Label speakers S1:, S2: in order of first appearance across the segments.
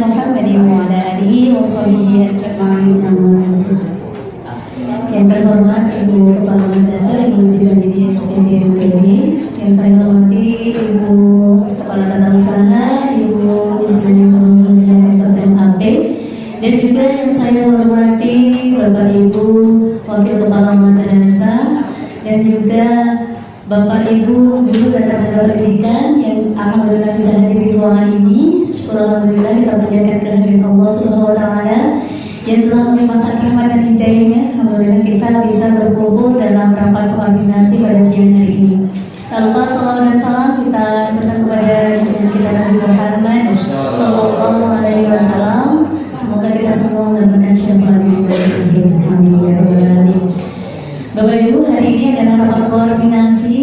S1: Muhammadin wa ala alihi wa sahbihi ajma'in. Yang terhormat Ibu Kepala Madrasah Ibu Siti Badidi SPDMPD, yang saya hormati Ibu Kepala Tata Usaha Ibu Ismail SSMAP, dan juga yang saya hormati Bapak Ibu Wakil Kepala Madrasah dan juga Bapak Ibu guru dan tenaga pendidikan yang alhamdulillah bisa hadir di ruangan ini. Syukur alhamdulillah kita panjatkan kehadiran Allah Subhanahu wa taala yang telah melimpahkan rahmat dan hidayahnya. Alhamdulillah kita bisa berkumpul dalam rapat koordinasi pada siang hari ini. Tanpa salawat dan salam kita aturkan kepada junjungan kita Nabi Muhammad sallallahu alaihi wasallam. Semoga kita semua mendapatkan syafaat yang baik. Amin ya rabbal alamin. Bapak Ibu, hari ini adalah rapat koordinasi.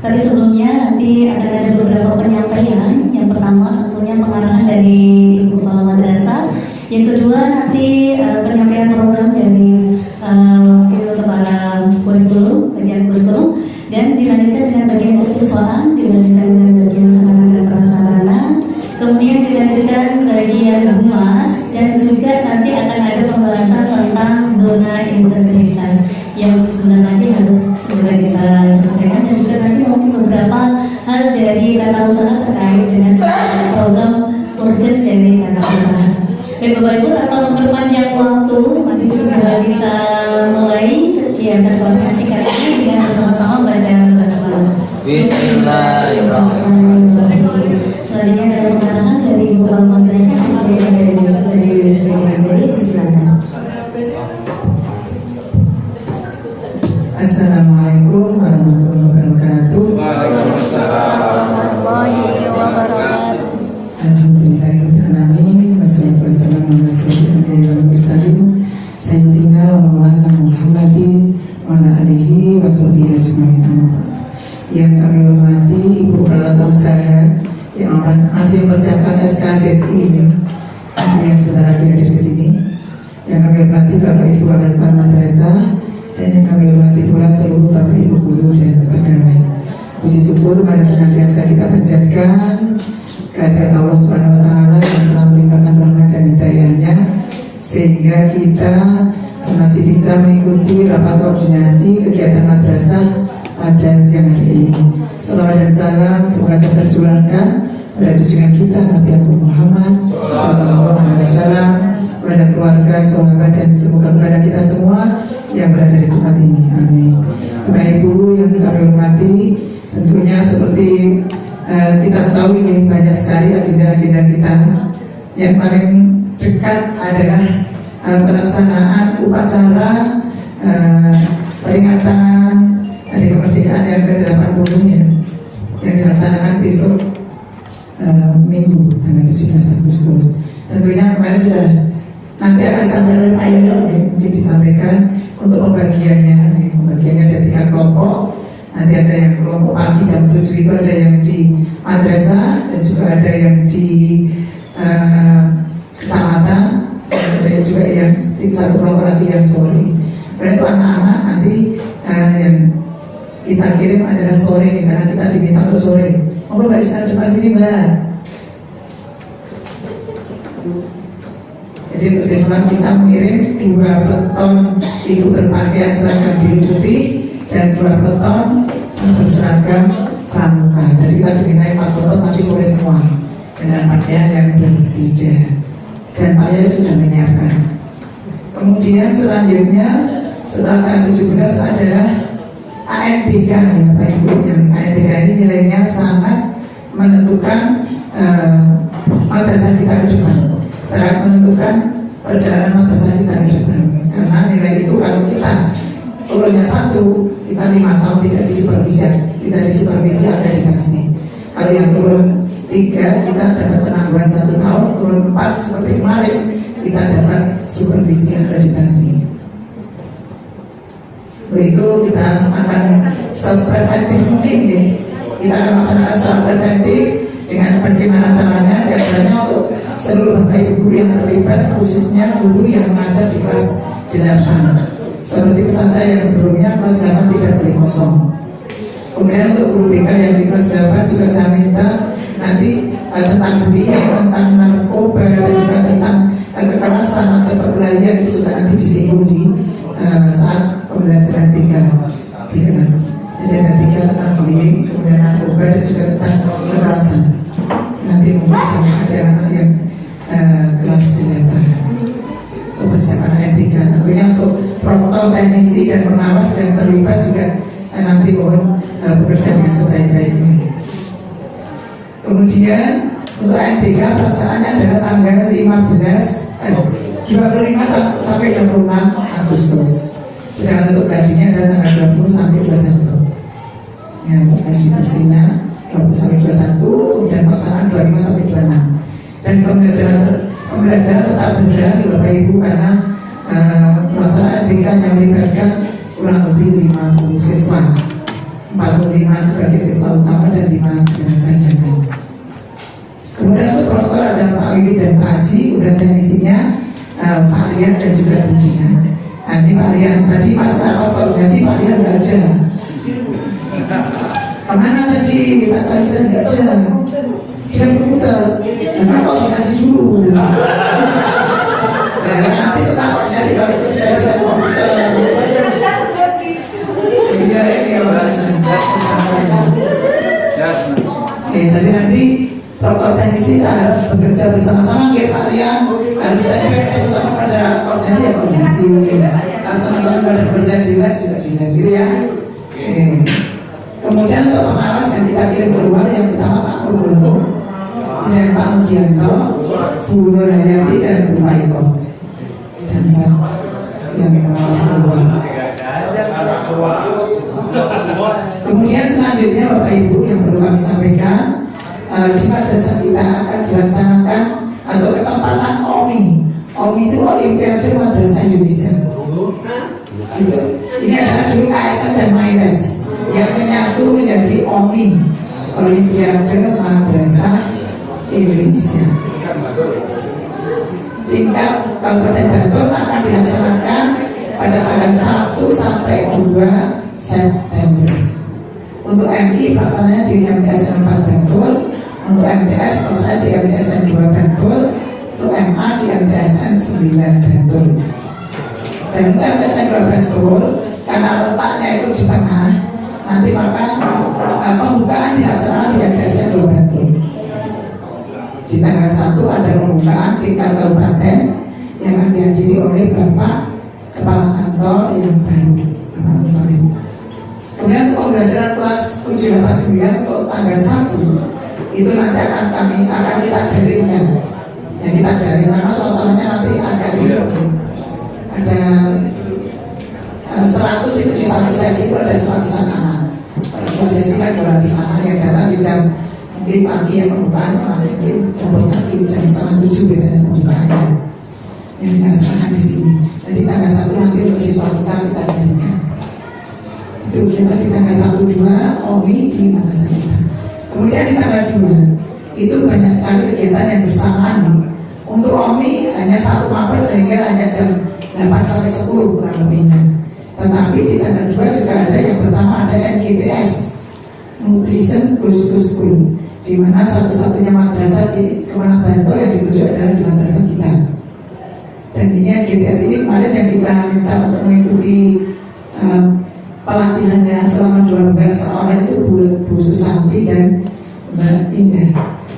S1: Tapi sebelumnya nanti akan ada beberapa penyampaian. Yang pertama tentunya pengarahan dari Ibu Kepala Madrasah. Yang kedua nanti penyampaian program dari Wakil Kepala Kurikulum, bagian kurikulum, dan dilanjutkan dengan bagian kesiswaan, dilanjutkan dengan bagian sarana dan prasarana, kemudian dilanjutkan bagian humas, dan juga nanti akan ada pembahasan tentang zona integritas yang sebentar lagi harus segera kita selesaikan, dan juga nanti mungkin beberapa hal dari tata usaha terkait dengan program urgent dari tata usaha. Baik Bapak Ibu, tanpa memperpanjang waktu, mari segera kita mulai kegiatan koordinasi kali ini dengan bersama-sama membaca basmalah. Bismillahirrahmanirrahim. Selanjutnya ada pengarahan dari Ibu Kepala Madrasah dari silakan.
S2: Assalamualaikum warahmatullahi wabarakatuh.
S1: Waalaikumsalam warahmatullahi wabarakatuh.
S2: Alhamdulillahirrahmanirrahim. Wassalatu wassalamu ala rasulillah Sayyidina wa maulana Muhammadin wa ala alihi wa sahbihi ajma'in. Yang kami hormati Ibu Kepala Tata Usaha yang masih mempersiapkan SKZI ini, yang sebentar lagi ada di sini. Yang kami hormati Bapak Ibu Wakil Kepala Madrasah, dan yang kami hormati pula seluruh Bapak Ibu guru dan pegawai. Puji syukur pada senantiasa kita panjatkan kehadirat Allah Subhanahu wa taala yang telah melimpahkan rahmat dan hidayahnya sehingga kita masih bisa mengikuti rapat koordinasi kegiatan madrasah pada siang hari ini. Salawat dan salam semoga tercurahkan pada junjungan kita Nabi Muhammad sallallahu alaihi wasallam, pada keluarga, sahabat, dan semoga kepada kita semua yang berada di tempat ini. Amin. Bapak Ibu yang kami hormati, tentunya seperti kita ketahui banyak sekali agenda-agenda kita. Yang paling dekat adalah pelaksanaan upacara peringatan Hari Kemerdekaan yang ke-80 yang dilaksanakan besok Minggu tanggal 17 Agustus. Tentunya kemarin sudah nanti akan disampaikan oleh Pak Yoyo, mungkin disampaikan untuk pembagiannya. Pembagiannya ada 3 kelompok. Nanti ada yang kelompok pagi jam 7 itu ada yang di madrasah, dan juga ada yang di kecamatan, dan ada juga yang satu kelompok lagi yang sore. Karena itu anak-anak nanti yang kita kirim adalah sore, karena kita diminta untuk sore. Mau Mbak Isna depan sini Mbak. Jadi untuk siswa kita mengirim 2 peleton ikut berpakaian seragam biru putih dan 2 peleton berseragam pramuka. Jadi kita diminta 4 peleton tapi sore semua dengan pakaian yang berbeda. Dan Pak Yaya sudah menyiapkan. Kemudian selanjutnya setelah tanggal 17 adalah ANBK ya Bapak Ibu. Yang ANBK ini nilainya sangat menentukan madrasah kita ke depan, sangat menentukan perjalanan madrasah kita ke depan. Karena nilai itu kalau kita turunnya 1, kita 5 tahun tidak disupervisi, kita disupervisi akreditasi. Kalau yang turun 3, kita dapat penangguhan 1 tahun, turun 4 seperti kemarin, kita dapat supervisi akreditasi. Begitu kita akan sepreventif mungkin ya. Kita akan laksanakan secara preventif dengan bagaimana caranya, caranya untuk seluruh Bapak Ibu guru yang terlibat, khususnya guru yang mengajar di kelas 8. Seperti pesan saya sebelumnya, kelas 8 tidak boleh kosong. Kemudian untuk guru BK yang di kelas 8 juga saya minta nanti tentang bullying, tentang narkoba, dan juga tentang kekerasan atau perkelahian itu juga nanti disinggung di saat pembelajaran tiga di kelas. Jadi ada tiga tentang bullying, kemudian narkoba, dan juga tentang kekerasan. Nanti mungkin sama ada anak yang kelas 8 untuk persiapan M3. Tentunya untuk protokol teknisi dan pengawas yang terlibat juga nanti mohon bekerja dengan sebaik-baiknya. Kemudian untuk MBK pelaksanaannya adalah tanggal 25 sampai 26 Agustus. Sedangkan untuk gajinya adalah tanggal 20 sampai 21. Ya, untuk gaji bersihnya 20 sampai 21 dan pelaksanaan 25 sampai 26. Dan pembelajaran tetap berjalan di Bapak Ibu karena pelaksanaan MBK yang melibatkan kurang lebih 50 siswa, 45 sebagai siswa utama dan 5 dengan cadangan. Kemudian untuk protokol ada Pak Wiwi dan Pak Haji, kemudian teknisinya Pak Rian dan juga Bu Dina. Nah, ini Pak Rian, tadi masalah koordinasi Pak Rian nggak ada. Kemana tadi? Kita cari-cari nggak ada. Kita berputar, kita koordinasi dulu. Nanti setelah koordinasi baru kerja kita komputer. Iya ini tadi nanti protokol teknisi saya harap bekerja bersama-sama ya Pak Rian. Harus tadi teman-teman pada koordinasi ya koordinasi. Kalau teman-teman pada bekerja di lab juga di lab gitu ya. Kemudian untuk pengawas yang kita kirim keluar yang pertama Pak Purwono, kemudian Pak Mugianto, Bu Nur Hayati dan Bu Faiko. Dan yang mengawas keluar. Kemudian selanjutnya Bapak Ibu yang perlu kami sampaikan, di madrasah kita akan dilaksanakan atau ketempatan OMI. OMI itu Olimpiade Madrasah Indonesia. Ini adalah dulu KSM dan MAIRES yang menyatu menjadi OMI, Olimpiade Madrasah Indonesia. Tingkat Kabupaten Bantul akan dilaksanakan pada tanggal 1 sampai 2 September. Untuk MI pelaksananya di MTSN 4 Bantul, untuk MTS pelaksananya di MTSN 2 Bantul, untuk MA di MTSN 9 Bantul. Dan untuk MTSN 2 Bantul, karena letaknya itu di tengah, nanti maka pembukaan dilaksanakan di MTSN 2 Bantul. Di tanggal 1 ada pembukaan tingkat kabupaten yang akan dihadiri oleh Bapak Kepala Kantor yang baru, Bapak Mutorin. Kemudian untuk pembelajaran kelas 789 untuk tanggal 1 itu nanti akan kita daringkan. Ya kita daring karena suasananya nanti agak ribet. Ada 100 itu di satu sesi itu ada 100-an anak. Kalau dua sesi kan 200 anak yang datang di jam mungkin pagi yang pembukaan, mungkin pagi di jam 6:30 biasanya pembukaannya yang dilaksanakan di sini. Jadi tanggal 1 nanti untuk siswa kita daringkan. Itu kita di tanggal 1-2 OMI di madrasah kita. Kemudian di tanggal 2 itu banyak sekali kegiatan yang bersamaan nih. Untuk OMI hanya 1 Maret sehingga hanya jam 8 sampai 10 kurang lebihnya. Tetapi di tanggal 2 juga ada yang pertama ada NGTS Nutrition Goes to School, di mana satu-satunya madrasah di Kemana Bantul yang dituju adalah di madrasah kita. Dan ini NGTS ini kemarin yang kita minta untuk mengikuti pelatihannya selama 2 bulan secara online itu Bu Susanti dan Mbak Indah.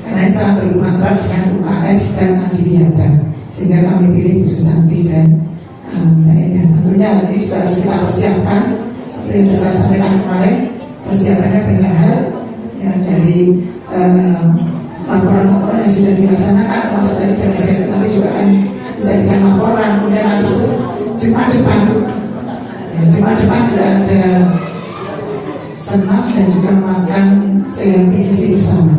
S2: Karena ini sangat berhubungan erat dengan UKS dan Adiwiyata, sehingga kami pilih Bu Susanti dan Mbak Indah. Tentunya hal ini juga harus kita persiapkan seperti yang saya sampaikan kemarin. Persiapannya banyak hal ya, dari laporan-laporan yang sudah dilaksanakan termasuk dari kesehatan, tapi juga akan dijadikan laporan. Kemudian nanti Jumat depan sudah ada senam dan juga makan sehat bergizi bersama.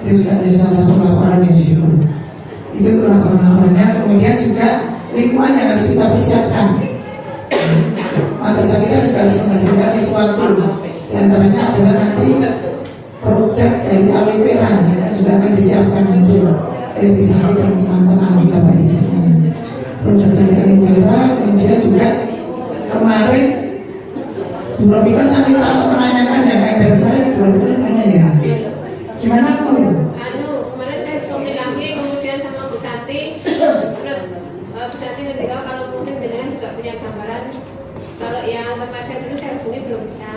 S2: Itu juga dari salah satu laporan yang disebut. Itu untuk laporan-laporannya. Kemudian juga lingkungan yang harus kita persiapkan. Madrasah kita juga harus menghasilkan sesuatu. Di antaranya adalah nanti produk dari aloe vera yang juga akan disiapkan nanti oleh bisa dan teman-teman Bapak Ibu sekalian. Produk dari aloe vera, kemudian juga kemarin Bu Robika sambil tak menanyakan yang ember kemarin Bu Robika mana ya? Gimana Bu?
S3: bapak saya dulu saya hubungi belum bisa.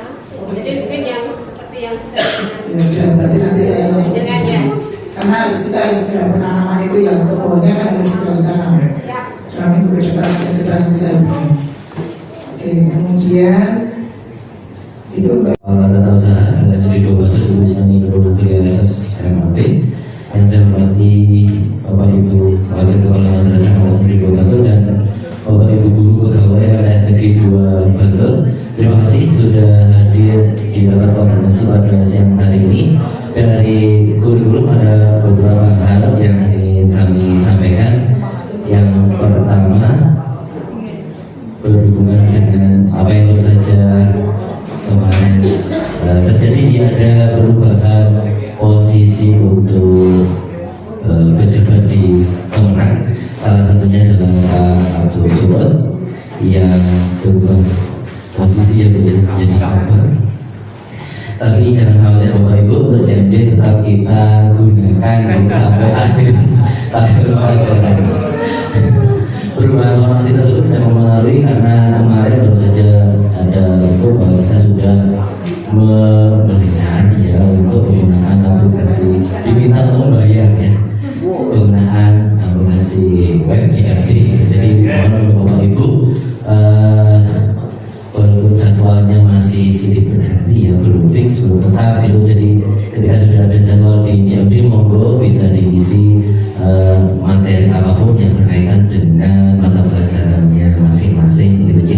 S3: Jadi mungkin yang seperti yang
S2: Ya, berarti nanti saya langsung
S3: dengan ya.
S2: karena kita harus segera penanaman itu yang untuk pohonnya kan harus segera ditanam.
S3: Siap.
S2: Dalam minggu ke depan dan segera nanti saya hubungi. Oke, kemudian itu untuk
S4: tata usaha Studi 12 jurusan Hidrologi SSMAP yang saya hormati Bapak Ibu Wakil Kepala Madrasah kelas Negeri 2 Bantul dan Bapak Ibu Guru Pegawai LS Negeri 2 Bantul. Terima kasih sudah hadir di rapat koordinasi pada siang hari ini. Dari kurikulum ada beberapa hal yang ingin kami sampaikan. Yang pertama berhubungan dengan apa yang baru saja kemarin terjadi, ada perubahan posisi untuk pejabat di Kemenang. Salah satunya adalah Pak Abdul Somad yang berubah posisi yang menjadi kabar. Tapi jangan khawatir Bapak Ibu, untuk JMD tetap kita gunakan sampai akhir tahun ajaran. Perubahan formasi tersebut tidak mempengaruhi karena kemarin baru saja ada info bahwa kita sudah memberikan ya untuk penggunaan aplikasi, diminta untuk membayar ya penggunaan aplikasi web JMD. Jadi mohon untuk Bapak Ibu, walaupun jadwalnya masih sedikit berganti ya, belum fix, belum tetap itu. Jadi ketika sudah ada jadwal di JMD, monggo bisa diisi materi apapun yang berkaitan dengan mata pelajarannya masing-masing gitu. Jadi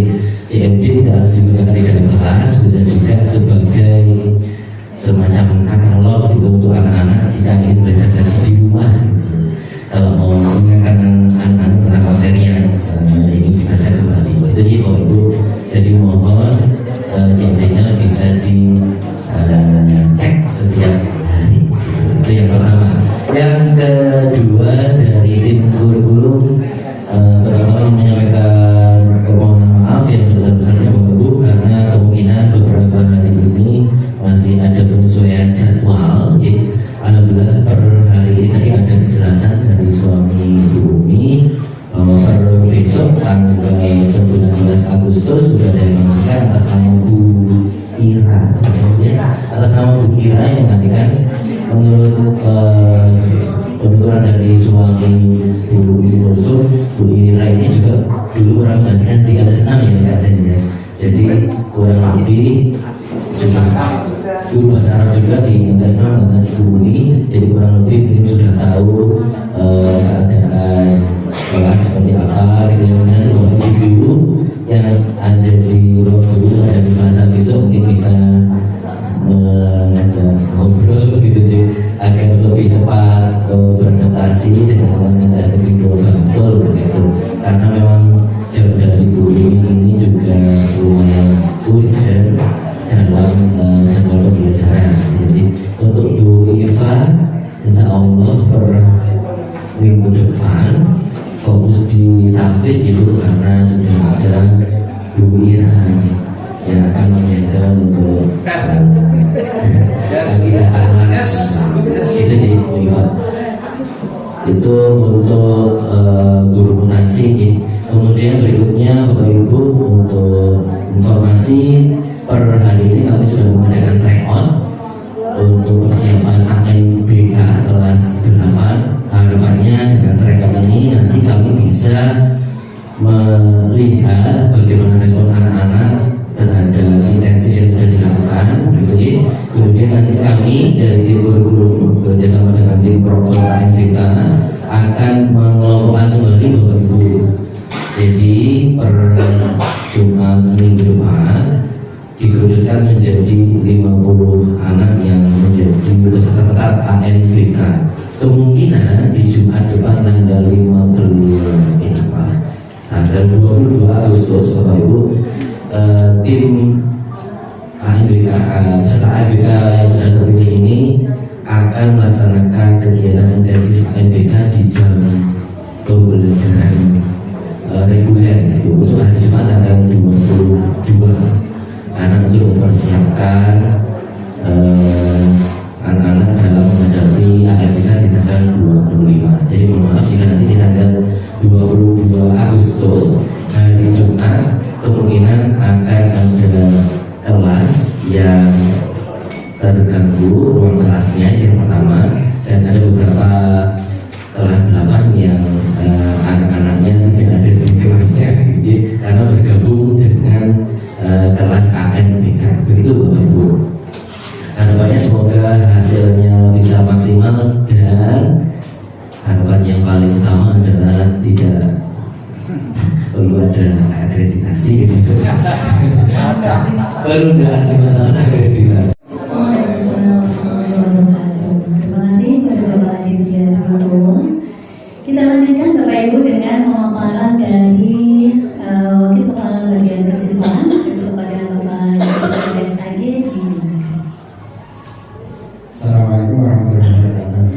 S4: JMD tidak harus digunakan di dalam kelas, bisa juga sebagai semacam katalog gitu untuk anak-anak jika ingin belajar dari di rumah gitu. Kalau mau mengingatkan anak-anak tentang materi yang ingin dibaca kembali itu. Jadi Bapak Ibu, jadi mohon JMD-nya bisa dicek setiap hari. Itu yang pertama. Yang kedua, dari tim kurikulum pertama ingin menyampaikan permohonan maaf yang sebesar-besarnya Bapak Ibu, karena kemungkinan beberapa hari ini masih ada penyesuaian jadwal. Alhamdulillah per hari ini tadi ada kejelasan dari suami Bu Umi bahwa per besok tanggal 19 Agustus sudah ada yang mengatakan atas nama Bu Ira, ya, atas nama Bu Ira yang mengatakan menurut penuturan dari suami Bu Yusuf, Bu Ira ini juga dulu orang bagian di LS6 ya Kak Sen ya. Jadi kurang lebih sudah guru bahasa Arab juga di LS6 dengan Ibu Uni. Jadi kurang lebih mungkin sudah tahu keadaan kelas seperti apa gitu ya. Nanti Bapak Ibu yang ada di ruang guru ada di Selasa besok mungkin bisa mengajak ngobrol gitu ya, agar lebih cepat beradaptasi dengan mengajar negeri 2 Bantul begitu. Karena memang jauh dari guru ini juga lumayan urgent dalam jadwal pembelajaran. Jadi untuk Bu Iva, insya Allah per minggu depan fokus di tahfidz Ibu, karena sudah ada Bu Ira yang akan menjaga untuk itu untuk guru mutasi. Kemudian berikutnya Bapak Ibu, untuk informasi per hari ini kami sudah mengadakan tryout untuk persiapan AMBK kelas 8. Harapannya dengan tryout ini nanti kami bisa melihat bagaimana respon anak-anak terhadap intensif yang sudah dilakukan gitu ya. Kemudian nanti kami dari tim kurikulum bekerjasama dengan tim Propol AMBK akan mengelompokkan kembali Bapak Ibu. Jadi per Jumat minggu depan dikerucutkan menjadi 50 anak yang menjadi peserta tetap AMBK. Kemungkinan di Jumat depan tanggal 15 tanggal 22 Agustus Bapak Ibu, tim AMBK peserta AMBK yang sudah terpilih ini akan melaksanakan kegiatan intensif AMBK di jam pembelajaran reguler itu untuk hari Jumat tanggal 22, karena untuk mempersiapkan anak-anak dalam menghadapi AMBK di tanggal 25. Jadi mohon maaf jika nanti di tanggal 22 Agustus hari Jumat kemungkinan kemungkinan akan ada kelas yang terganggu ruang kelasnya yang pertama, dan ada beberapa kelas 8 yang anak-anaknya tidak ada di kelasnya jadi, karena bergabung dengan kelas KMBK. Begitu Bapak Ibu. Harapannya semoga hasilnya bisa maksimal, dan harapan yang paling utama adalah tidak perlu ada akreditasi gitu. Penundaan 5 tahun akreditasi.
S1: Terima kasih kepada Bapak Aditya Wibowo. Kita lanjutkan Bapak Ibu dengan pemaparan dari Wakil Kepala Bagian Persiswaan kepada Bapak SAG di sini.
S5: Assalamualaikum warahmatullahi wabarakatuh.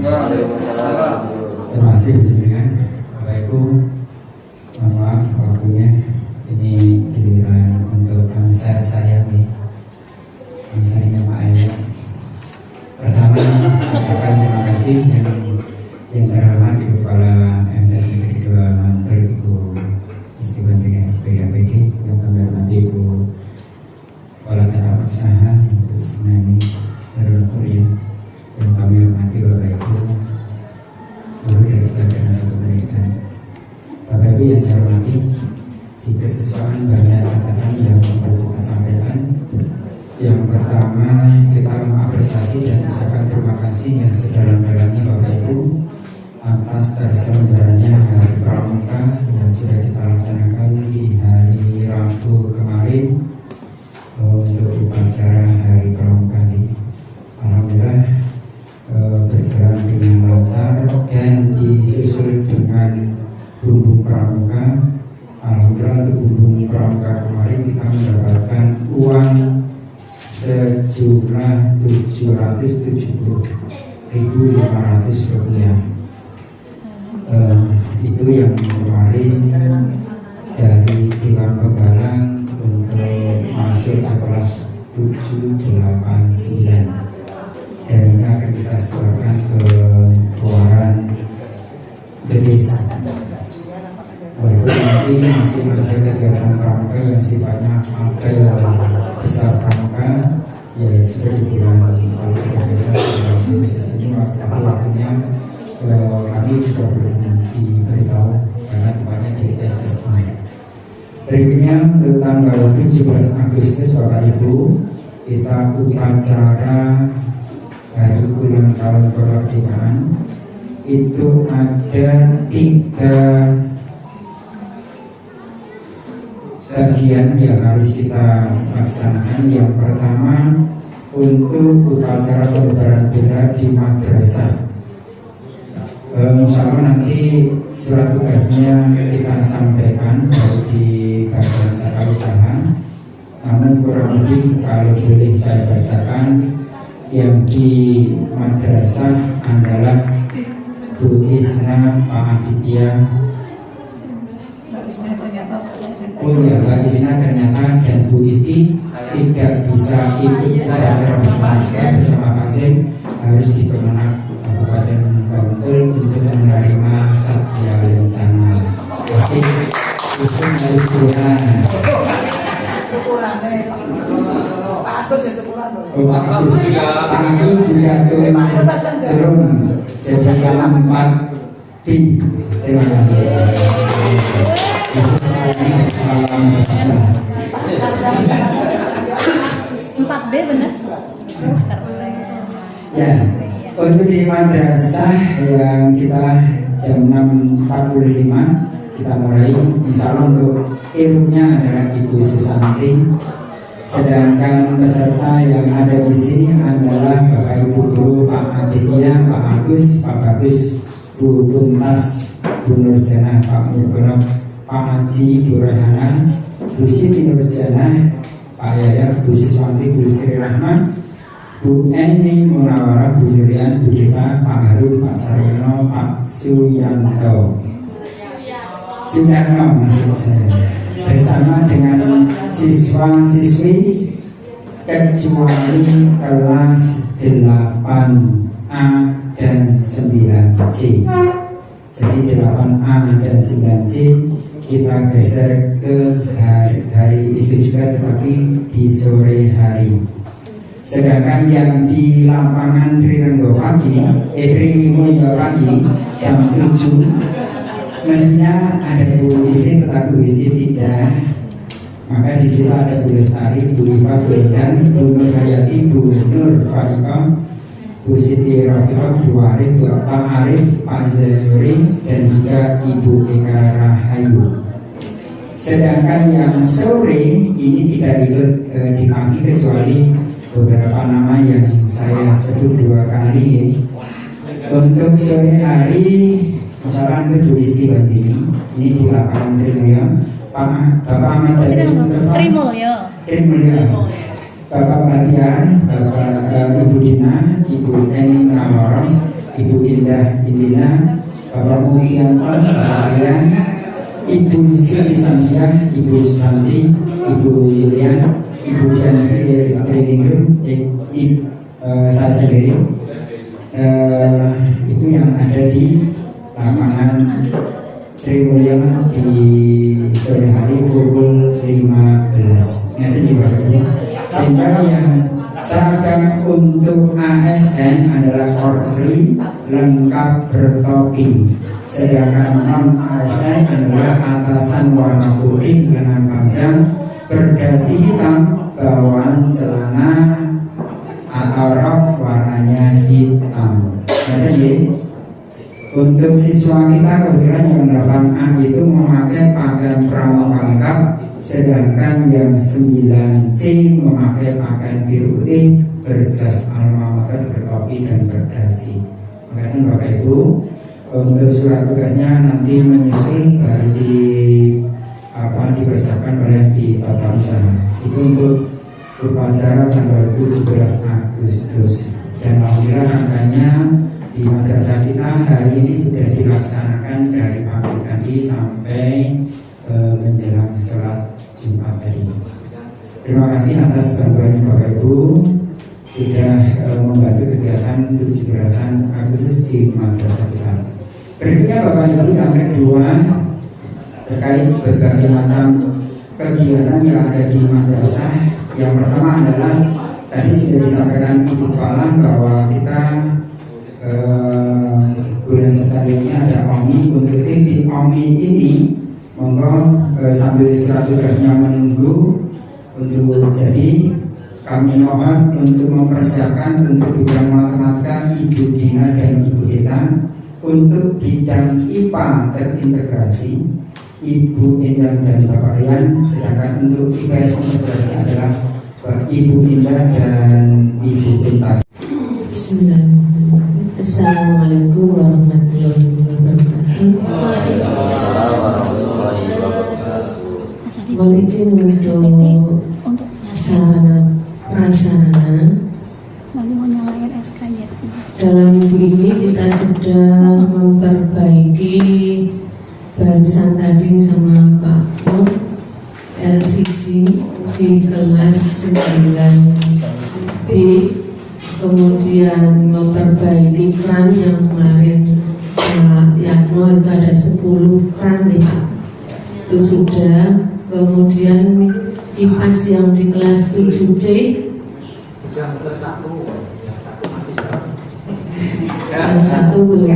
S5: Terima kasih Bismillah. Bapak Ibu, mohon maaf waktunya. Ini giliran untuk saya nih. Misalnya Pak Ayah. Pertama, ucapkan terima kasih yang terhormat Ibu Kepala MTS Negeri 2 Mantul, Ibu Istiqomah SPKPG, yang kami hormati Ibu Kepala Tata Usaha, Ibu Sinani Darul Kuliah, yang kami hormati Bapak Ibu guru dan sebagian dari pemerintahan. Bapak Ibu yang saya hormati, di kesesuaian banyak catatan yang perlu kita sampaikan. Yang pertama, kita mengapresiasi dan mengucapkan terima kasih yang sedalam-dalamnya Bapak Ibu atas terselenggaranya Hari Pramuka yang sudah kita laksanakan di hari Rabu kemarin untuk upacara Hari Pramuka ini. Alhamdulillah berjalan dengan lancar dan disusul dengan bumbung pramuka. Alhamdulillah untuk bumbung pramuka kemarin kita mendapatkan uang sejumlah Rp770.500. Itu yang kemarin dari Dewan Penggalang untuk masuk ke kelas 789, dan ini akan kita setorkan ke Keluaran Gelis. Walaupun nanti masih ada kegiatan pramuka yang sifatnya apel besar pramuka, ya sudah di bulan kalau tidak bisa khusus ini waktunya kami juga belum diberitahu karena tempatnya di SSI. Berikutnya tanggal 17 Agustus Bapak Ibu kita upacara hari ulang tahun kemerdekaan. Itu ada 3 bagian yang harus kita laksanakan. Yang pertama, untuk upacara pelebaran bendera di madrasah. Insya Allah nanti surat tugasnya kita sampaikan di bagian tata usaha. Namun kurang lebih kalau boleh saya bacakan, yang di madrasah adalah Bu Isna, Pak Aditya. Oh ya, Mbak Isna ternyata dan Bu Isti tidak bisa ikut upacara bersama Kasim, harus di Kemenang Kabupaten Bantul untuk menerima satya rencana. Pasti itu harus pulang. Pak Agus juga turun jadi 4 tim. Terima kasih.
S1: 4B benar?
S5: Ya, untuk di madrasah yang kita jam 6.45 kita mulai. Misalnya untuk ilmunya adalah Ibu Susanti, sedangkan peserta yang ada di sini adalah Bapak Ibu Guru, Pak Aditya, Pak Agus, Pak Bagus, Bu Tuntas, Bu Nurjana, Pak Murgono, Pak Haji, Bu Rehana, Bu Siti Nurjana, Pak Yaya, Bu Siswanti, Bu Sri Rahman, Bu Eni Munawarah, Bu Julian, Bu Dita, Pak Harun, Pak Saryono, Pak Suyanto, Sudarno maksud saya, bersama dengan siswa-siswi kecuali kelas 8A dan 9C. Jadi 8A dan 9C kita geser ke hari itu juga, tetapi di sore hari. Sedangkan yang di lapangan Trirenggo pagi, Trimulyo pagi jam 7 mestinya ada Bu Isti, tetapi Bu Isti tidak. Maka di situ ada Bu Lestari, Bu Iva, Bu Endang, Bu Nur Hayati, Bu Nur Faifah, Bu Siti Rafiqah, Bu Arif, Pak Arif, Pak Zahuri, dan juga Ibu Eka Rahayu. Sedangkan yang sore ini tidak ikut di pagi, kecuali beberapa nama yang saya sebut 2 kali. Untuk sore hari misalkan itu Isti Bandini, ini di lapangan Trimulyo, Bapak Ahmad dari Trimulyo, Bapak Batian, Bapak Ibu Dina, Ibu N Ngalorong, Ibu Indah Indina, Bapak Mukianto, Bapak Rian, Ibu Siti Samsyah, Ibu Santi, Ibu Yulian, Ibu Janvi Triningrum, saya sendiri. Itu yang ada di lapangan Trimulyo di sore hari pukul 15. Nanti di Bapak. Sehingga yang seragam untuk ASN adalah orri lengkap bertopi. Sedangkan non ASN adalah atasan warna putih lengan panjang, berdasi hitam, bawahan celana atau rok warnanya hitam. Jadi untuk siswa kita kebetulan yang 8A itu memakai pakaian pramuka lengkap, sedangkan yang 9C memakai pakaian biru putih, berjas alma mater, bertopi dan berdasi. Makanya Bapak Ibu, untuk surat tugasnya nanti menyusul baru dipersiapkan oleh di tata usaha. Itu untuk upacara tanggal 17 Agustus. Dan alhamdulillah rangkanya di madrasah kita hari ini sudah dilaksanakan dari pagi tadi sampai menjelang sholat Jumat tadi. Terima kasih atas bantuannya Bapak Ibu sudah membantu kegiatan 17-an Agustus di madrasah kita. Berikutnya Bapak Ibu yang kedua terkait berbagai macam kegiatan yang ada di madrasah. Yang pertama adalah tadi sudah disampaikan Ibu Kepala bahwa kita bulan September ini ada OMI. Untuk di OMI ini monggo sambil surat tugasnya menunggu untuk jadi kami mohon untuk mempersiapkan untuk bidang matematika Ibu Dina dan Ibu Deta, untuk bidang IPA terintegrasi Ibu Endang dan Bapak Rian, sedangkan untuk IPS integrasi adalah Ibu Indah dan Ibu Pintas.
S6: Bismillahirrahmanirrahim. Assalamualaikum warahmatullahi wabarakatuh. Mohon izin untuk sarana prasarana. Dalam minggu ini kita sedang memperbaiki barusan tadi sama Pak Pur LCD di kelas 9B, kemudian memperbaiki kran yang kemarin Pak Yatmo itu ada 10 kran nih Pak, itu sudah. Kemudian kipas yang di kelas 7C yang satu belum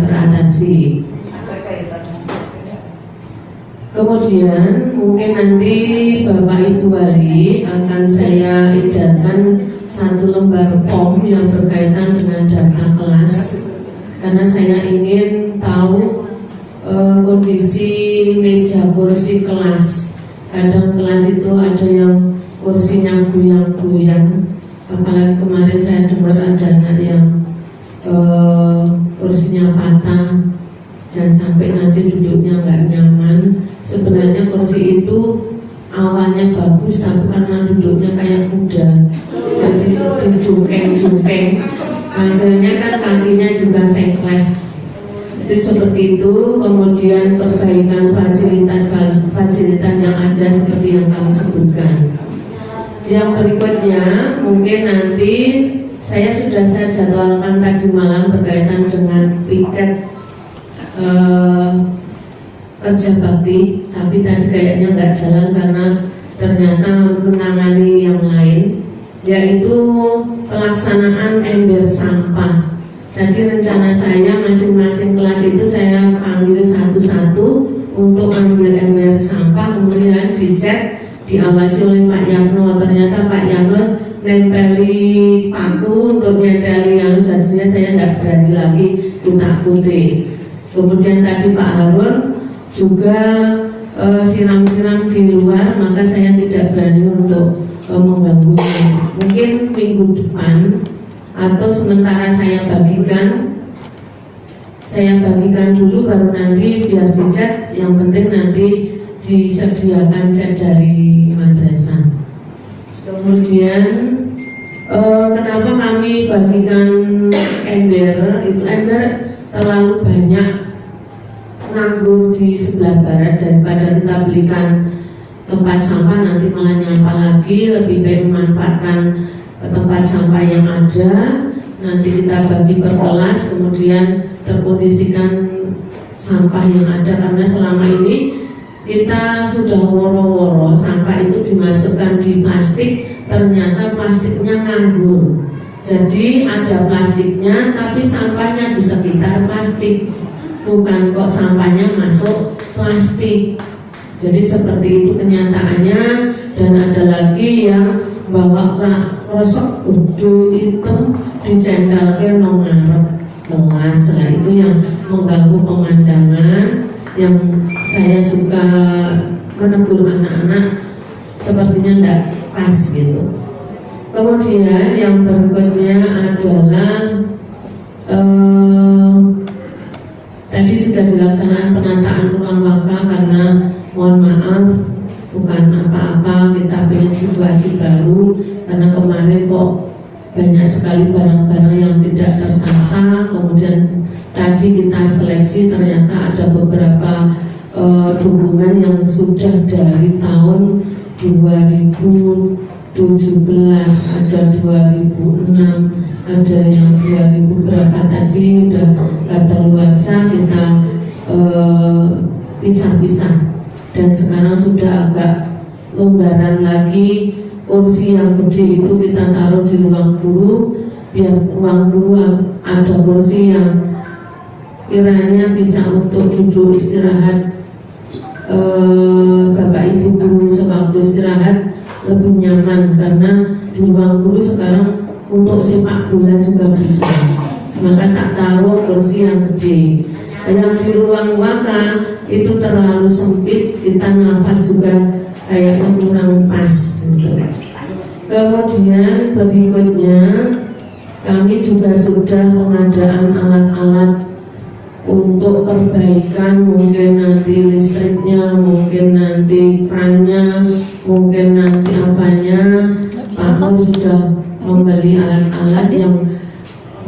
S6: teratasi. Kemudian mungkin nanti Bapak Ibu Wali akan saya edarkan satu lembar form yang berkaitan dengan data kelas, karena saya ingin tahu kondisi meja kursi kelas. Kadang kelas itu ada yang kursinya goyang-goyang, apalagi kemarin saya dengar ada anak yang kursinya patah dan sampai nanti duduknya nggak nyaman. Sebenarnya kursi itu awalnya bagus, tapi karena duduknya kayak kuda, jadi jungkeng-jungkeng, akhirnya kan kakinya juga sengklek. Itu seperti itu. Kemudian perbaikan fasilitas yang ada seperti yang kami sebutkan. Yang berikutnya mungkin nanti saya sudah jadwalkan tadi malam berkaitan dengan piket kerja bakti, tapi tadi kayaknya nggak jalan karena ternyata menangani yang lain, yaitu pelaksanaan ember sampah. Tadi rencana saya masing-masing kelas itu saya panggil satu-satu untuk ambil ember sampah, kemudian dicek, diawasi oleh Pak Yakno. Ternyata Pak Yakno nempeli paku untuk nyeteli yang jadinya saya tidak berani lagi kutak-kutik. Kemudian tadi Pak Harun juga siram-siram di luar, maka saya tidak berani untuk mengganggunya. Mungkin minggu depan atau sementara saya bagikan dulu, baru nanti biar dicat. Yang penting nanti disediakan cat dari madrasah. Kemudian kenapa kami bagikan ember? Itu ember terlalu banyak nganggur di sebelah barat, daripada kita belikan tempat sampah nanti malah nyampah lagi. Lebih baik memanfaatkan tempat sampah yang ada, nanti kita bagi per kelas, kemudian terkondisikan sampah yang ada. Karena selama ini kita sudah woro-woro sampah itu dimasukkan di plastik, ternyata plastiknya nganggur. Jadi ada plastiknya tapi sampahnya di sekitar plastik, bukan kok sampahnya masuk plastik. Jadi seperti itu kenyataannya. Dan ada lagi yang bawa rosok kudu hitam dicendalkan nang ngarep kelas. Nah, itu yang mengganggu pemandangan, yang saya suka menegur anak-anak sepertinya tidak pas gitu. Kemudian yang berikutnya adalah tadi sudah dilaksanakan penataan ruang wakaf, karena mohon maaf bukan apa-apa, kita ingin situasi baru karena kemarin kok banyak sekali barang-barang yang tidak tertata. Kemudian tadi kita seleksi, ternyata ada beberapa dukungan yang sudah dari tahun 2017, ada 2006, ada yang 2000 berapa tadi udah kadaluarsa, kita pisah-pisah. Dan sekarang sudah agak longgaran lagi. Kursi yang gede itu kita taruh di ruang guru, biar ruang guru ada kursi yang kiranya bisa untuk duduk istirahat. Bapak Ibu guru sewaktu istirahat lebih nyaman, karena di ruang guru sekarang untuk sepak bola juga bisa, maka tak taruh kursi yang gede. Yang di ruang wakaf itu terlalu sempit, kita nafas juga kayaknya kurang pas gitu. Kemudian berikutnya kami juga sudah pengadaan alat-alat untuk perbaikan, mungkin nanti listriknya, mungkin nanti krannya, mungkin nanti apanya. Pak Nur sudah membeli alat-alat yang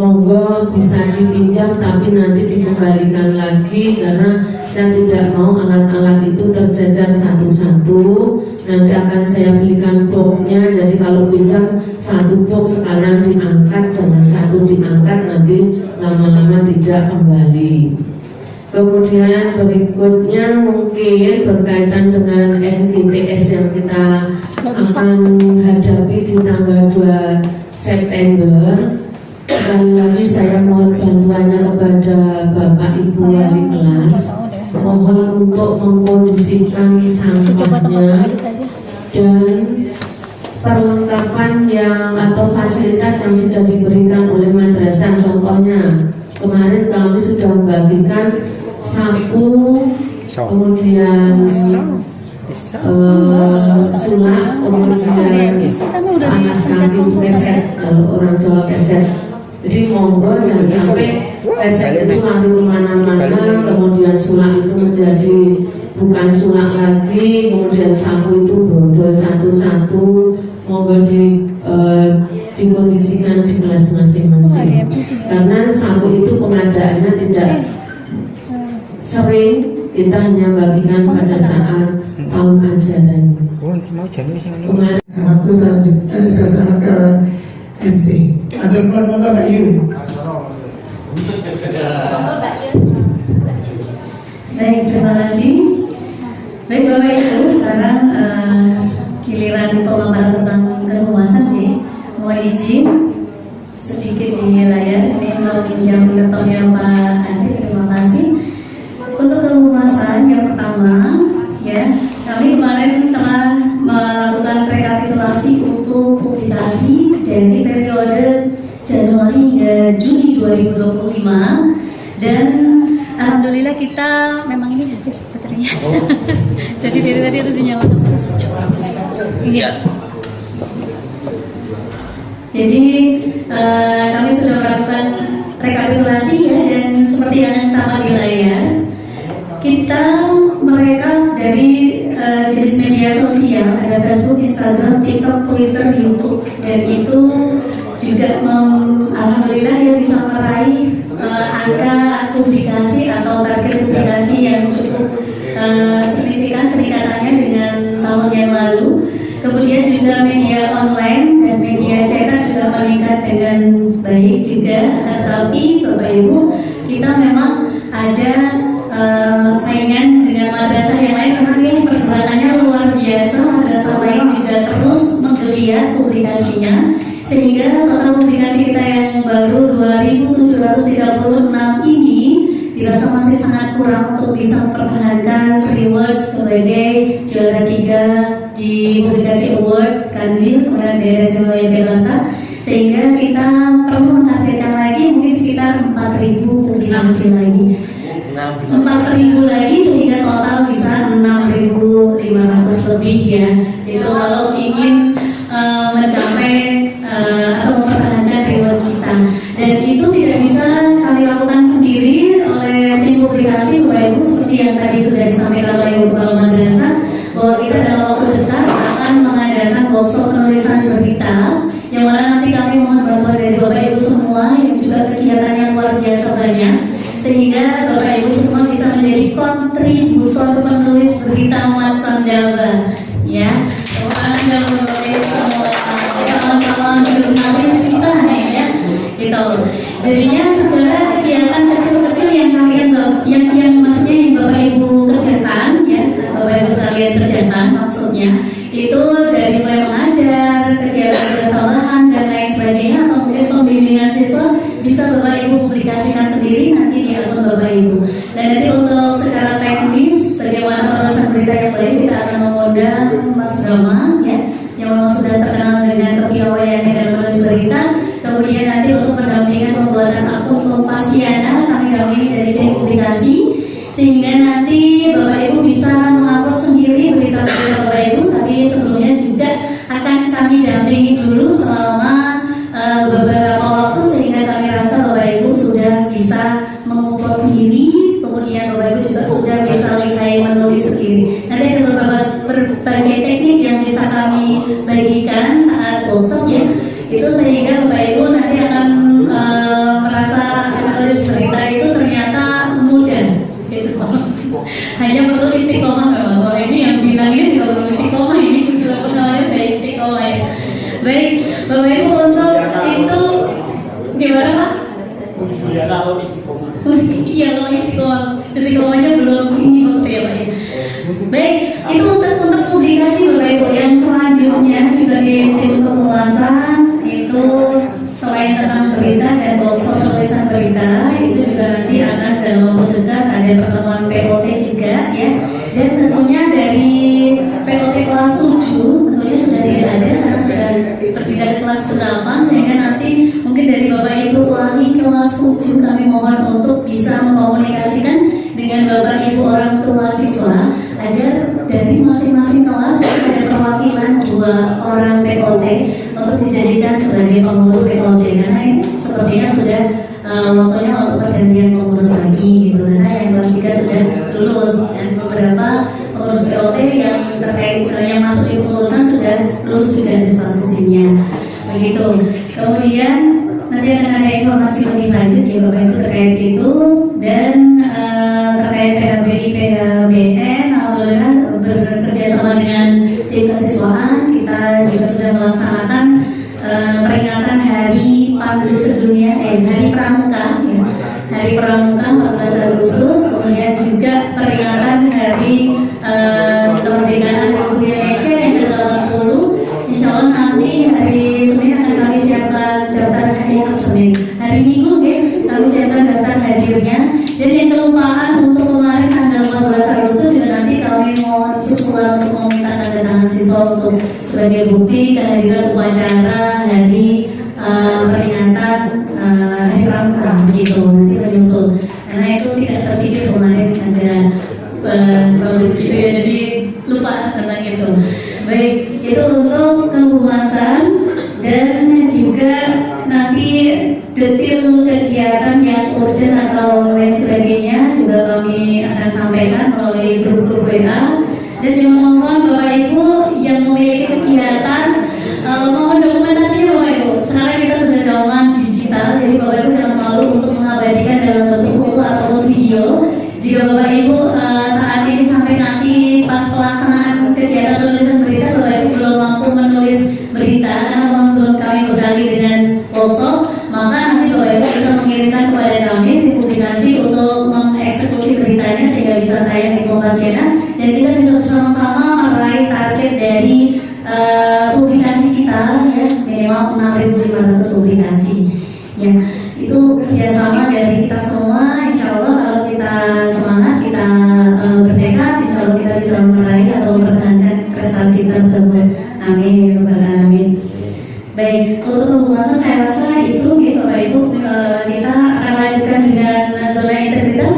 S6: monggo bisa dipinjam tapi nanti dikembalikan lagi, karena saya tidak mau alat-alat itu tercecer satu-satu. Nanti akan saya belikan boxnya, jadi kalau pinjam satu box sekalian diangkat, jangan satu diangkat nanti lama-lama tidak kembali. Kemudian berikutnya mungkin berkaitan dengan NGTS yang kita akan hadapi di tanggal 2 September. Sekali lagi saya mohon bantuannya kepada Bapak Ibu wali kelas, mohon untuk mengkondisikan sampahnya dan perlengkapan yang atau fasilitas yang sudah diberikan oleh madrasah. Contohnya kemarin kami sudah membagikan sapu, kemudian sulak, kemudian alas kaki keset, kalau orang Jawa keset. Jadi monggo jangan sampai keset itu lari kemana-mana, kemudian sulak itu menjadi bukan sulak lagi, kemudian sapu itu brodol satu-satu. Monggo dikondisikan di kelas masing-masing, karena sapu itu pengadaannya tidak sering, kita hanya bagikan pada saat tahun ajaran. Kemarin
S2: waktu selanjutnya saya ke MC. Ada Mbak Yu.
S1: Baik, terima kasih. Baik Bapak Ibu, sekarang giliran pemaparan tentang kehumasan ya. Mohon izin sedikit di layar ini meminjam laptopnya Pak Andi. Terima kasih. Untuk kehumasan yang pertama ya, kami kemarin telah melakukan rekapitulasi untuk publikasi dari periode Januari hingga Juni 2025 dan alhamdulillah kita memang ini habis baterainya. Jadi dari tadi harus dinyalakan terus. Iya. Jadi kami sudah melakukan rekapitulasi ya, dan seperti yang tampak di layar, kita merekap dari jenis media sosial, ada Facebook, Instagram, TikTok, Twitter, YouTube, dan itu juga alhamdulillah ya bisa meraih angka publikasi atau target publikasi yang cukup signifikan peningkatannya dengan tahun yang lalu. Kemudian juga media online dan media cetak juga meningkat dengan baik juga. Tetapi Bapak Ibu, kita memang ada saingan dengan madrasah yang lain. Memang ini pergerakannya luar biasa. Madrasah lain juga terus menggeliat publikasinya, sehingga total publikasi kita yang baru 2.736 ini dirasa masih sangat kurang untuk bisa mempertahankan reward sebagai juara 3 di publikasi award Kanwil kemudian daerah istimewa Yogyakarta, sehingga kita perlu menargetkan lagi mungkin sekitar 4.000 publikasi lagi, 4.000 lagi, sehingga total bisa 6.500 lebih ya. Itu kalau ingin mencapai atau mempertahankan reward kita, dan itu tidak bisa kami lakukan sendiri oleh tim publikasi Bapak Ibu, seperti yang tadi sudah disampaikan oleh Ibu Kepala Madrasah bahwa kita dalam waktu dekat akan mengadakan workshop penulisan berita, yang mana nanti kami mohon bantuan dari Bapak Ibu semua yang juga kegiatannya luar biasa banyak, sehingga Bapak Ibu semua bisa menjadi kontributor penulis berita Watson Jawa ya. Kawan-kawan jurnalis kita ya, gitu. Jadinya segala kegiatan kecil-kecil yang kalian yang maksudnya yang Bapak Ibu kerjakan ya, Bapak Ibu sekalian kerjakan maksudnya itu dari mulai mengajar, kegiatan bersalahan dan lain sebagainya, atau mungkin pembimbingan siswa bisa Bapak Ibu publikasikan sendiri nanti di akun Bapak Ibu. Dan nanti untuk secara teknis bagaimana penulisan berita yang baik, kita akan mengundang Mas Brahma ya, yang memang sudah terkenal dengan kepiawaiannya dalam menulis berita. Kemudian nanti untuk pendampingan pembuatan akun Kompasiana kami dampingi dari tim publikasi, sehingga nanti Bapak Ibu bisa mengupload sendiri berita-berita Bapak Ibu. Tapi sebelumnya juga akan kami dampingi dulu selama beberapa waktu, sehingga kami rasa Bapak Ibu sudah bisa mengupload sendiri. Kemudian Bapak Ibu juga sudah bisa lihai menulis sendiri. Nanti ada beberapa berbagai teknik yang bisa kami bagikan saat workshop ya. Itu sehingga Bapak Ibu nanti akan merasa menulis berita itu ternyata mudah gitu. Hanya perlu istiqomah memang. Kalau ini yang bilangnya juga perlu istiqomah, ini walaupun namanya baik istiqomah ya. Baik Bapak Ibu, untuk itu gimana Pak?
S7: Ya kalau istiqomah.
S1: Iya kalau istiqomahnya belum ini waktu ya Pak ya. Baik, itu untuk publikasi Bapak Ibu. Yang selanjutnya juga di tim kehumasan itu selain tentang berita dan workshop penulisan berita, itu juga nanti akan dalam waktu dekat ada pertemuan POT juga ya. Dan tentunya dari POT kelas 7 tentunya sudah tidak ada karena sudah berpindah ke kelas 8, sehingga nanti mungkin dari Bapak Ibu wali kelas 7 kami mohon untuk bisa mengkomunikasikan dengan Bapak Ibu orang tua siswa agar dari masing-masing kelas ada perwakilan 2 orang POT untuk dijadikan sebagai pengurus POT, karena ini sepertinya sudah waktunya untuk pergantian pengurus lagi gitu, karena yang kelas 3 sudah lulus dan beberapa pengurus POT yang terkait yang masuk di pengurusan sudah lulus juga siswa-siswinya begitu. Kemudian nanti akan ada informasi lebih lanjut ya Bapak Ibu terkait itu. Dan terkait PHBI PHBN, alhamdulillah bekerja sama dengan tim kesiswaan kita juga sudah melaksanakan peringatan Hari Pandu Sedunia, Hari Pramuka ya. Hari Pramuka 14 Agustus, kemudian juga peringatan Hari sebagai bukti kehadiran upacara hari peringatan Hari Pramuka begitu nanti menyusul, karena itu tidak terpikir kemarin ada produk gitu ya, jadi lupa tentang itu. Baik, itu untuk kehumasan dan juga nanti detail kegiatan yang urgent atau lain sebagainya juga kami akan sampaikan melalui grup-grup WA. Dan juga mohon Bapak Ibu yang memiliki kegiatan mohon dokumentasinya Bapak Ibu. Sekarang kita sudah zaman digital, jadi Bapak Ibu jangan malu untuk mengabadikan dalam bentuk foto ataupun video. Jika Bapak Ibu saat ini sampai nanti pas pelaksanaan kegiatan tulisan berita Bapak Ibu belum mampu menulis berita karena belum kami bekali dengan workshop, maka nanti Bapak Ibu bisa mengirimkan kepada kami di publikasi untuk mengeksekusi beritanya sehingga bisa tayang di Kompasiana dan kita bisa bersama-sama meraih target dari publikasi kita ya minimal 6.500 publikasi ya. Itu kerjasama dari kita semua. Insya Allah kalau kita semangat, kita bertekad, insya Allah kita bisa meraih atau mempertahankan prestasi tersebut. Amin, ya Rabbal alamin. Baik, untuk kehumasan saya rasa itu ya Bapak Ibu, kita akan lanjutkan dengan zona integritas.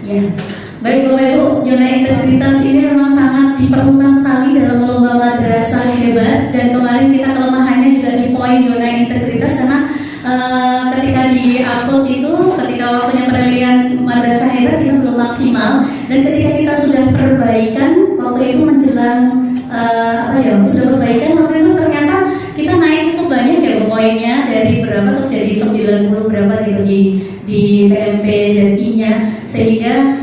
S1: Ya, baik Bapak Ibu, zona integritas ini memang sangat diperlukan sekali dalam lomba madrasah hebat, dan kemarin kita kelemahannya juga di poin zona integritas karena ketika di upload itu, ketika waktunya penilaian madrasah hebat kita belum maksimal, dan ketika kita sudah perbaikan waktu itu menjelang sudah perbaikan waktu itu ternyata kita naik cukup banyak ya poinnya dari berapa terus jadi 90 berapa gitu di PMP ZI-nya, sehingga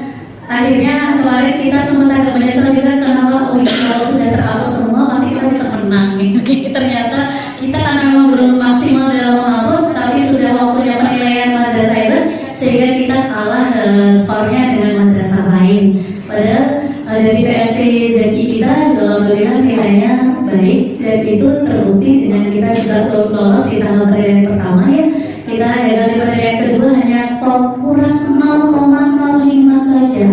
S1: akhirnya kemarin kita sempat agak menyesal juga kenapa kalau sudah terupload semua pasti kita bisa menang ternyata kita karena memang belum maksimal dalam mengupload, tapi sudah waktunya penilaian madrasah hebat sehingga kita kalah skornya dengan madrasah lain. Padahal dari PMP ZI kita juga alhamdulillah nilainya baik, dan itu terbukti dengan kita juga belum lolos di tahap penilaian pertama ya. Kita gagal di penilaian kedua hanya kurang 0,05 saja,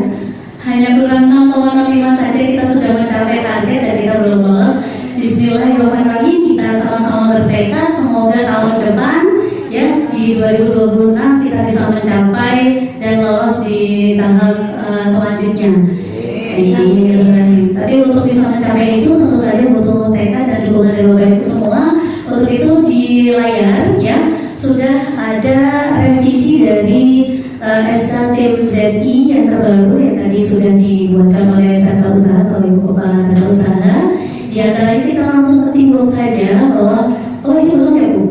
S1: hanya kurang 0,05 saja kita sudah mencapai target dan kita belum lolos. Bismillahirrahmanirrahim, kita sama-sama bertekad semoga tahun depan ya di 2026 kita bisa mencapai dan lolos di tahap selanjutnya. Tapi untuk bisa mencapai itu tentu saja butuh tekad dan dukungan dari Bapak Ibu semua. Untuk itu di layar ya sudah ada revisi dari SK Tim ZI yang terbaru yang tadi sudah dibuatkan oleh Tata Usaha atau Ibu Kepala Tata Usaha. Di antara ini kita langsung ketimbang saja bahwa ini belum ya Bu?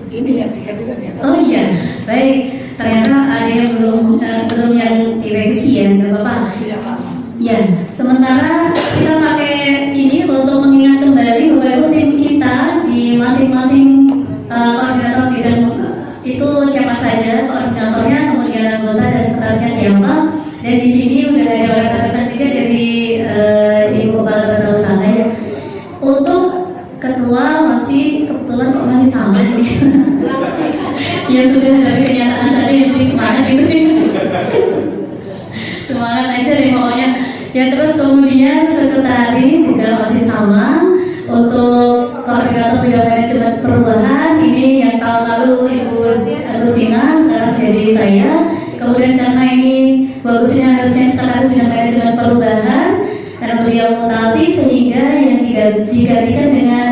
S2: Ini yang dikatakan ya.
S1: Oh iya, baik. Ternyata ada yang belum yang direvisi ya, nggak apa-apa. Ya, sementara kita pakai ini untuk mengingat kembali Bapak Ibu tim kita di masing-masing koordinator bidang itu siapa saja koordinatornya, kemudian anggota dan sekretarisnya siapa. Dan di sini udah ada orang catatan juga dari Ibu Kepala Tata Usaha ya. Untuk ketua masih kebetulan kok masih sama ini. Ya sudah, dari kenyataan saja yang penting semangat gitu. Semangat aja deh pokoknya. Ya terus kemudian sekretaris juga masih sama. Untuk koordinator bidang manajemen perubahan ini yang tahun lalu Ibu Agustina, sekarang jadi saya. Kemudian karena ini Bu Agustina harusnya sekretaris bidang manajemen perubahan, karena beliau mutasi sehingga yang digantikan dengan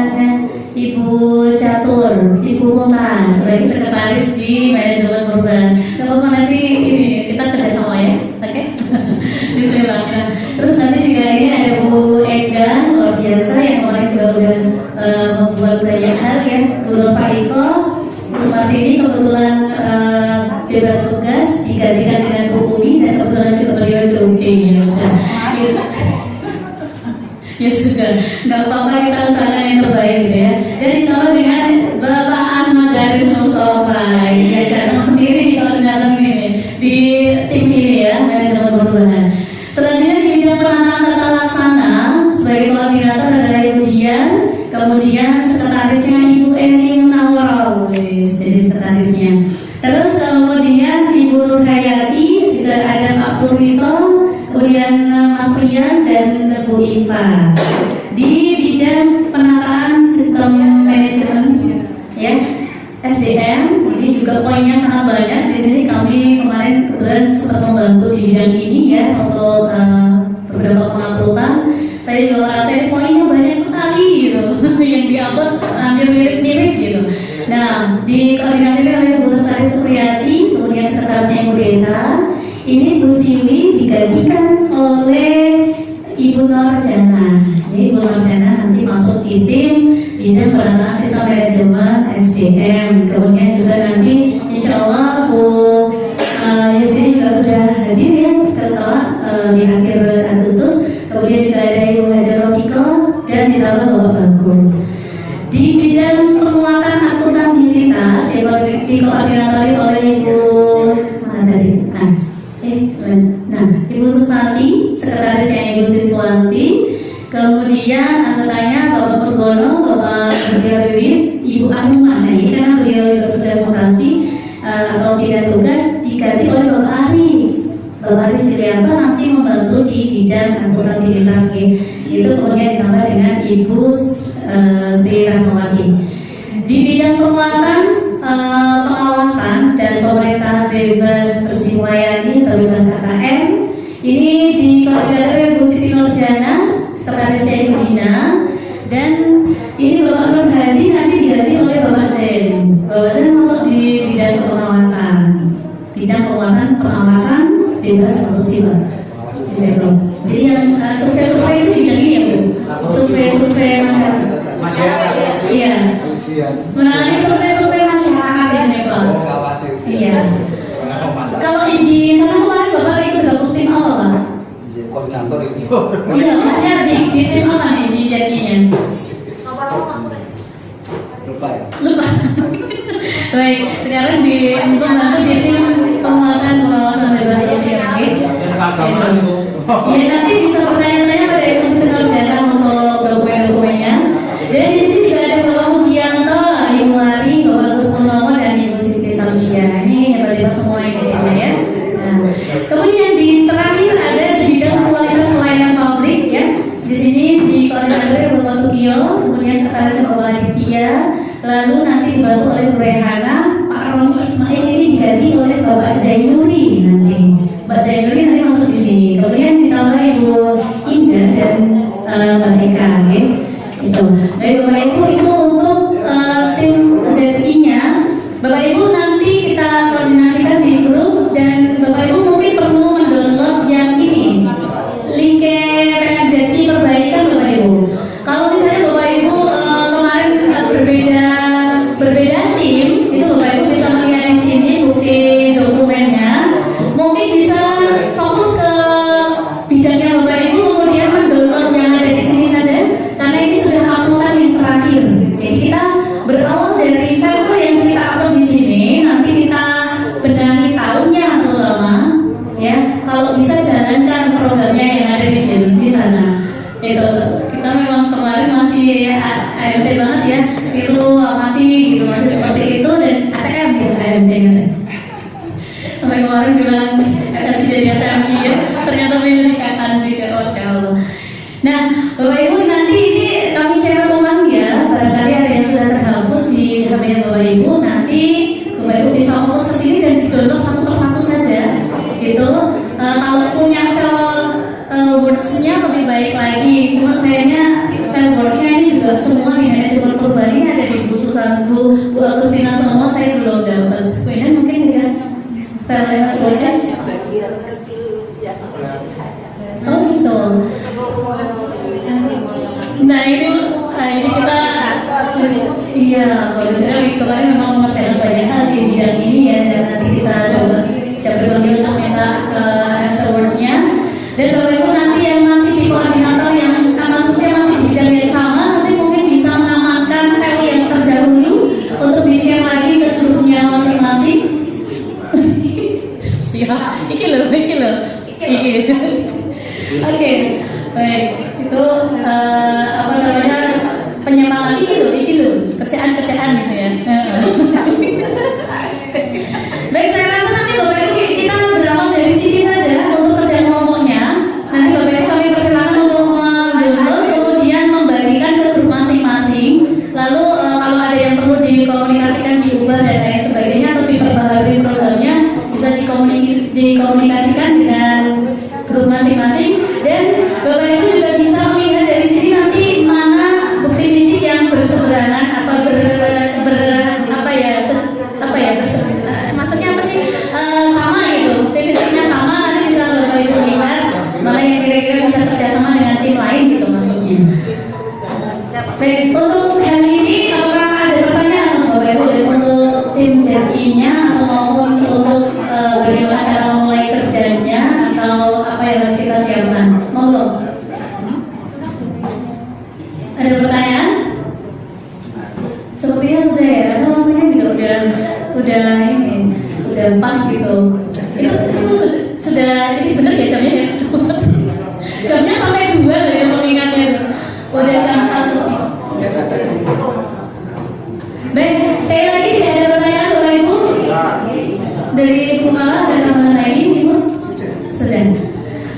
S1: Ibu Catur, Ibu Mumtaz sebagai sekretaris di manajemen perubahan. Gak apa-apa, nanti ini kita kerjasama ya, oke? Bismillah. Terus nanti juga ini ada Bu Ega luar biasa yang kemarin juga udah membuat banyak hal ya. Bu Nurfa Iko, Bu Sumartini kebetulan bebas tugas digantikan dengan Bu Umi dan kebetulan juga beliau jogging ya. Ya sudah, nggak apa-apa, kita usahakan yang terbaik gitu ya. Dan ditambah dengan Bapak Ahmad Garis Mustafa yang datang sendiri di koordinator ini, di tim ini ya, manajemen perubahan. Selanjutnya di bidang penataan tata laksana sebagai koordinator adalah Ibu Dian, kemudian sekretarisnya Ibu Eni Munawwarah, jadi sekretarisnya. Terus kemudian Ibu Nur Hayati, juga ada Pak Purwito, kemudian Mas Rian dan Bu Iva. Di bidang penataan sistem manajemen ya SDM. Ini juga poinnya sangat banyak. Di sini kami kemarin kebetulan sempat membantu di bidang ini ya untuk beberapa penguploadan. Saya juga merasa ini poinnya banyak sekali gitu yang diupload hampir mirip-mirip gitu. Nah, dikoordinasi oleh Bu Lestari Supriyati, kemudian sekretarisnya Bu Deta. Ini Bu Siwi digantikan oleh Ibu Norjana. Ibu Norjana nanti masuk di tim bidang penataan sistem manajemen SDM. Kemudian juga nanti insya Allah Bu Yusri juga sudah hadir ya setelah di akhir Agustus. Kemudian juga ada Ibu Hajar Robiko dan ditambah Bapak Bagus. Di bidang penguatan akuntabilitas yang dikoordinatori oleh Ibu mana tadi? Ibu Susanti, sekretarisnya Ibu Siswanti. Kemudian anggotanya Bapak Purbono, Bapak Wiwit, Ibu Aruma. Nah, ini karena beliau juga sudah mutasi atau pindah tugas diganti oleh Bapak Ari. Bapak Ari Filianto nanti membantu di bidang akuntabilitas itu, kemudian ditambah dengan Ibu Sri Rahmawati. Di bidang penguatan pengawasan dan pemerintah bebas bersiwayani atau bebas KKN, ini dikoordinasi oleh Bu Siti Nurjana, sekretarisnya Ibu Dina, dan ini Bapak Nur Hadi nanti diganti oleh Bapak Zen. Bapak Zen masuk di bidang pengawasan, bidang pengawasan bebas korupsi Pak. Jadi yang survei-survei itu bidang ini ya Bu, survei masyarakat. Iya. Menangani survei masyarakat ini Pak. Iya. Kalau di sana kemarin Bapak ikut gabung tim apa Pak?
S8: Koordinator itu.
S1: Iya, maksudnya di tim apa nih di jadinya?
S8: Lupa ya.
S1: Lupa. Baik, sekarang membantu di tim penguatan pengawasan bebas korupsi. Ya, nanti bisa bertanya-tanya pada Ibu Siti Nurjana untuk dokumen-dokumennya. Dan di sini juga ada Bapak Mugianto, Ibu Lari, Bapak Agus Purnomo, dan Ibu Siti Samsyah. Ini hebat-hebat semua ini ya. Nah, kemudian di terakhir ada di bidang kualitas pelayanan publik ya. Di sini dikoordinasi oleh Bapak Tugio, kemudian sekretaris Bapak Aditya, lalu nanti dibantu oleh Bu Rehana. Pak Roni Ismail ini diganti oleh Bapak Zainuri nanti. Mbak Zainuri nanti masuk di sini. Kemudian ditambah Ibu Indah dan Mbak Eka ya. Itu. Baik Bapak Ibu, itu untuk tim ZI-nya. Bapak Ibu nanti kita koordinasikan di grup, dan Bapak Ibu mungkin perlu mendownload yang ini, link PMZI perbaikan Bapak Ibu. Kalau misalnya Bapak Ibu kemarin berbeda tim, itu Bapak Ibu bisa melihat di sini bukti dokumennya. Mungkin bisa fokus ke bidangnya Bapak Ibu, kemudian mendownload yang ada di sini saja, karena ini sudah uploadan yang terakhir. Jadi kita berawal dari file yang kita upload di sini, nanti kita benahi tahunnya terutama, ya. Kalau bisa jalankan programnya yang ada di sini, di sana. Itu kita memang kemarin masih AMT banget ya, tiru amati gitu, masih seperti itu, dan ATM gitu, AMT gitu. Sampai kemarin bilang kasih jadi SMI ya, ternyata pendidikan juga, masya Allah. Nah, Bapak Ibu nanti ini kami share ulang ya, barangkali ada yang sudah terhapus di HP Bapak Ibu, nanti Bapak Ibu bisa fokus ke sini dan di-download satu persatu saja, gitu. Kalau punya file Word-nya lebih baik lagi, cuma sayangnya file Word-nya ini juga semua di manajemen perubahan ini ada di Bu Susan, Bu Agustina semua, saya belum dapat. Bu Ina mungkin ya file Mas Word-nya? Oh gitu. Nah ini kita iya, kalau misalnya kemarin memang mempersiapkan banyak hal di bidang ini ya, dan nanti kita coba berbagi untuk minta Word-nya. Dan Bapak Ibu nanti yang masih di koordinator yang maksudnya masih di bidang yang sama, nanti mungkin bisa mengamankan file yang terdahulu untuk di-share lagi ke grupnya masing-masing. Siap, iki loh. Oke, baik. Itu apa namanya, penyemangat iki loh, kerjaan gitu ya. Baik, saya rasa nanti Bapak Ibu kita berawal dari sini saja untuk kerja kelompoknya. Nanti Baik, untuk kali ini apakah ada pertanyaan Bapak Ibu dari untuk tim ZI-nya atau maupun untuk bagaimana cara memulai kerjanya atau apa yang harus kita siapkan? Monggo. Ada pertanyaan? Sepertinya sudah ya, karena waktunya juga udah pas gitu. Itu sudah ini benar ya jamnya ya? Jamnya sampai 2 loh ya mengingatnya itu. Udah jam 1 nih. Baik, saya lagi tidak ada pertanyaan Bapak Ibu. Dari Ibu Mala ada tambahan lagi Ibu? Sudah.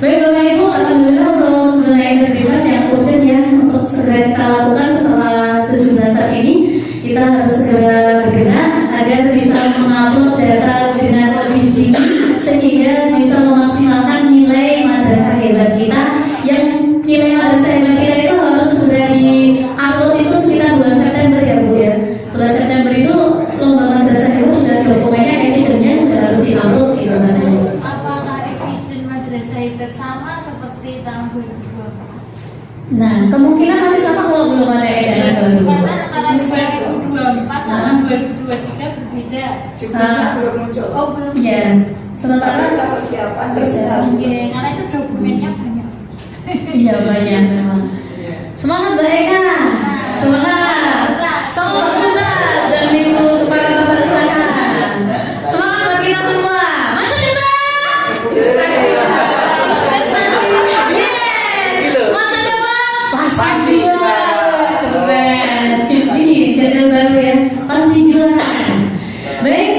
S1: Baik Bapak Ibu, alhamdulillah untuk zona integritas yang urgent ya untuk segera kita lakukan setelah 17 saat ini. Kita harus segera bergerak agar bisa mengupload data dengan lebih dini sehingga bisa memaksimalkan nilai madrasah hebat kita. Yang nilai madrasah hebat kita itu harus segera di-upload itu sekitar bulan September ya Bu ya. Bulan September itu lomba madrasah hebat sudah dokumennya, evidennya sudah harus di-upload gitu katanya.
S9: Apakah eviden madrasah hebat sama seperti tahun 2024?
S1: Nah, kemungkinan nanti sama kalau belum ada edaran baru.
S9: Karena 2024 sama 2023 berbeda.
S2: Jumlahnya belum muncul.
S9: Oh belum.
S1: Ya, sementara
S2: Kita persiapan terus harus
S9: Oke, karena itu dokumennya banyak.
S1: iya banyak memang. Semangat Mbak Eka, semangat. Sama Mbak Kuntas dan Ibu para sahabat usaha. Semangat buat kita semua. Maju juga. Prestasi. Yes. Maju juga. Pasti juara. Keren. Ini jadwal baru ya. Pasti juara. Baik.